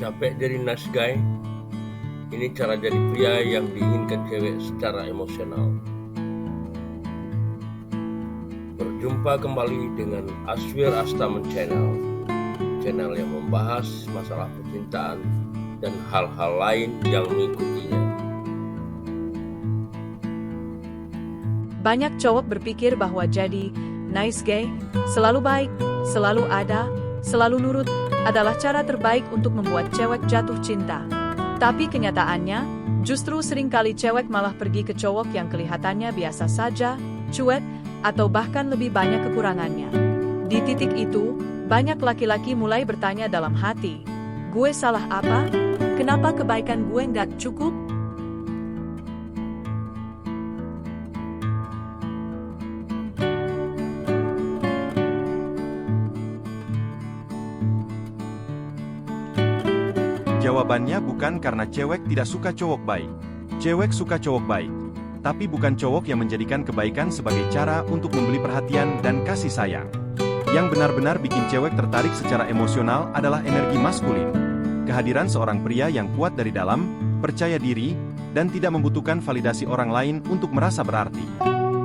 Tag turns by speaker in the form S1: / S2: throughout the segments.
S1: Capek jadi nice guy? Ini cara jadi pria yang diinginkan cewek secara emosional. Berjumpa kembali dengan Aswir Astaman channel yang membahas masalah percintaan dan hal-hal lain yang mengikutinya.
S2: Banyak cowok berpikir bahwa jadi nice guy, selalu baik, selalu ada, selalu nurut, adalah cara terbaik untuk membuat cewek jatuh cinta. Tapi kenyataannya, justru seringkali cewek malah pergi ke cowok yang kelihatannya biasa saja, cuek, atau bahkan lebih banyak kekurangannya. Di titik itu, banyak laki-laki mulai bertanya dalam hati, gue salah apa? Kenapa kebaikan gue nggak cukup?
S3: Jawabannya bukan karena cewek tidak suka cowok baik. Cewek suka cowok baik, tapi bukan cowok yang menjadikan kebaikan sebagai cara untuk membeli perhatian dan kasih sayang. Yang benar-benar bikin cewek tertarik secara emosional adalah energi maskulin. Kehadiran seorang pria yang kuat dari dalam, percaya diri, dan tidak membutuhkan validasi orang lain untuk merasa berarti.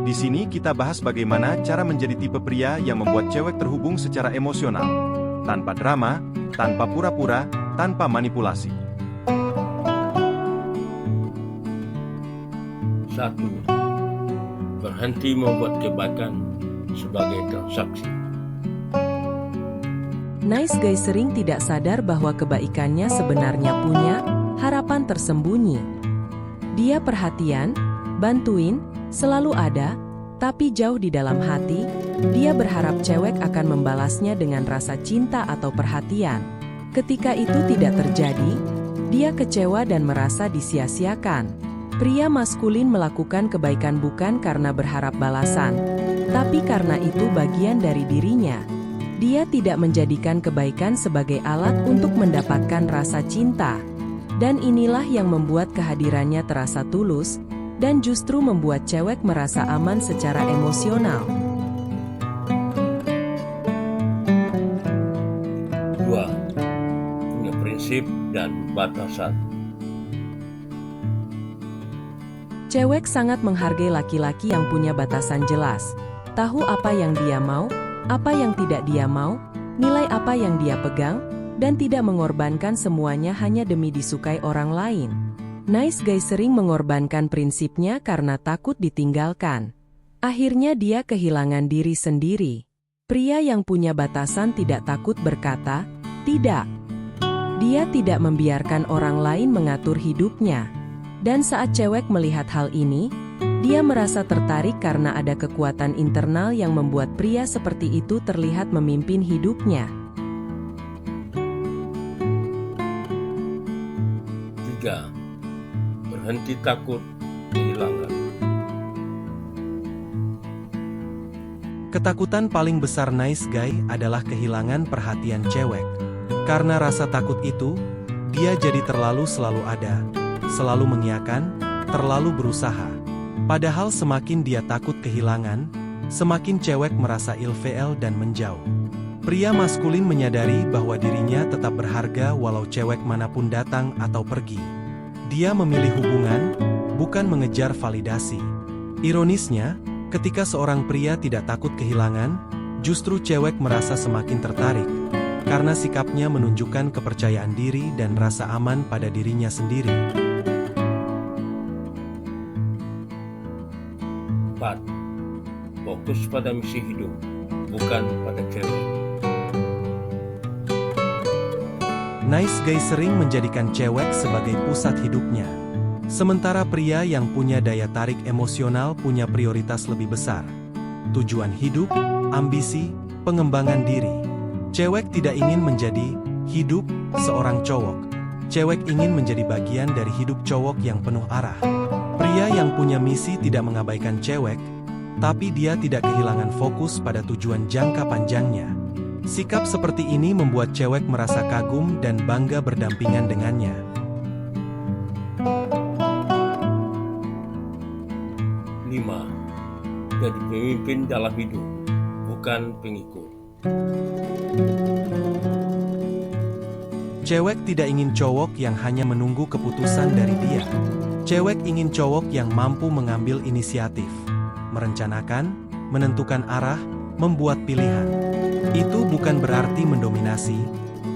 S3: Di sini kita bahas bagaimana cara menjadi tipe pria yang membuat cewek terhubung secara emosional. Tanpa drama, tanpa pura-pura, tanpa manipulasi.
S1: 1. Berhenti membuat kebaikan sebagai transaksi.
S4: Nice guy sering tidak sadar bahwa kebaikannya sebenarnya punya harapan tersembunyi. Dia perhatian, bantuin, selalu ada, tapi jauh di dalam hati, dia berharap cewek akan membalasnya dengan rasa cinta atau perhatian. Ketika itu tidak terjadi, dia kecewa dan merasa disia-siakan. Pria maskulin melakukan kebaikan bukan karena berharap balasan, tapi karena itu bagian dari dirinya. Dia tidak menjadikan kebaikan sebagai alat untuk mendapatkan rasa cinta. Dan inilah yang membuat kehadirannya terasa tulus, dan justru membuat cewek merasa aman secara emosional.
S1: 2. Punya prinsip dan batasan.
S4: Cewek sangat menghargai laki-laki yang punya batasan jelas, tahu apa yang dia mau, apa yang tidak dia mau, nilai apa yang dia pegang, dan tidak mengorbankan semuanya hanya demi disukai orang lain. Nice guy sering mengorbankan prinsipnya karena takut ditinggalkan. Akhirnya dia kehilangan diri sendiri. Pria yang punya batasan tidak takut berkata, tidak. Dia tidak membiarkan orang lain mengatur hidupnya. Dan saat cewek melihat hal ini, dia merasa tertarik karena ada kekuatan internal yang membuat pria seperti itu terlihat memimpin hidupnya.
S1: 3. Berhenti takut kehilangan.
S3: Ketakutan paling besar nice guy adalah kehilangan perhatian cewek. Karena rasa takut itu, dia jadi selalu ada, selalu mengiyakan, terlalu berusaha. Padahal semakin dia takut kehilangan, semakin cewek merasa ilfeel dan menjauh. Pria maskulin menyadari bahwa dirinya tetap berharga walau cewek manapun datang atau pergi. Dia memilih hubungan, bukan mengejar validasi. Ironisnya, ketika seorang pria tidak takut kehilangan, justru cewek merasa semakin tertarik. Karena sikapnya menunjukkan kepercayaan diri dan rasa aman pada dirinya sendiri.
S1: 4. Fokus pada misi hidup, bukan pada cewek.
S3: Nice guy sering menjadikan cewek sebagai pusat hidupnya. Sementara pria yang punya daya tarik emosional punya prioritas lebih besar. Tujuan hidup, ambisi, pengembangan diri. Cewek tidak ingin menjadi hidup seorang cowok. Cewek ingin menjadi bagian dari hidup cowok yang penuh arah. Pria yang punya misi tidak mengabaikan cewek, tapi dia tidak kehilangan fokus pada tujuan jangka panjangnya. Sikap seperti ini membuat cewek merasa kagum dan bangga berdampingan dengannya.
S1: 5. Jadi pemimpin dalam hidup, bukan pengikut.
S3: Cewek tidak ingin cowok yang hanya menunggu keputusan dari dia. Cewek ingin cowok yang mampu mengambil inisiatif, merencanakan, menentukan arah, membuat pilihan. Itu bukan berarti mendominasi,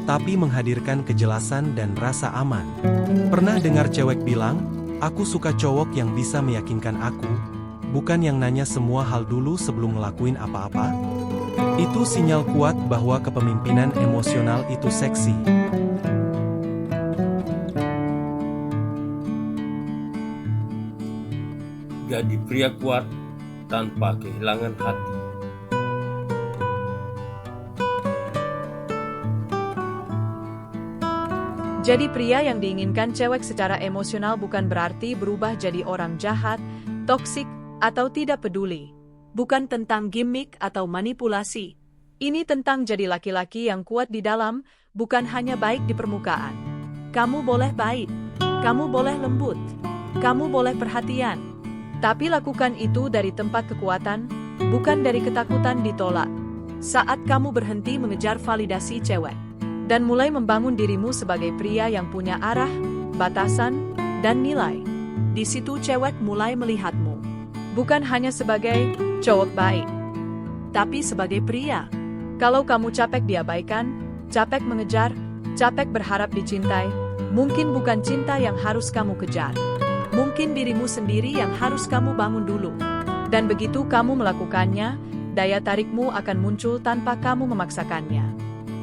S3: tapi menghadirkan kejelasan dan rasa aman. Pernah dengar cewek bilang, "Aku suka cowok yang bisa meyakinkan aku, bukan yang nanya semua hal dulu sebelum ngelakuin apa-apa." Itu sinyal kuat bahwa kepemimpinan emosional itu seksi.
S1: Jadi pria kuat tanpa kehilangan hati.
S2: Jadi pria yang diinginkan cewek secara emosional bukan berarti berubah jadi orang jahat, toksik, atau tidak peduli. Bukan tentang gimmick atau manipulasi. Ini tentang jadi laki-laki yang kuat di dalam, bukan hanya baik di permukaan. Kamu boleh baik, kamu boleh lembut, kamu boleh perhatian. Tapi lakukan itu dari tempat kekuatan, bukan dari ketakutan ditolak. Saat kamu berhenti mengejar validasi cewek, dan mulai membangun dirimu sebagai pria yang punya arah, batasan, dan nilai, di situ cewek mulai melihatmu. Bukan hanya sebagai cowok baik, tapi sebagai pria. Kalau kamu capek diabaikan, capek mengejar, capek berharap dicintai, mungkin bukan cinta yang harus kamu kejar. Mungkin dirimu sendiri yang harus kamu bangun dulu. Dan begitu kamu melakukannya, daya tarikmu akan muncul tanpa kamu memaksakannya.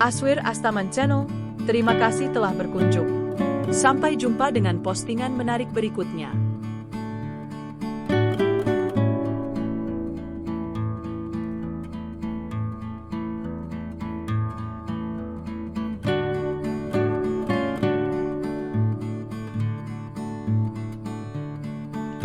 S2: Aswir Astaman Channel, terima kasih telah berkunjung. Sampai jumpa dengan postingan menarik berikutnya.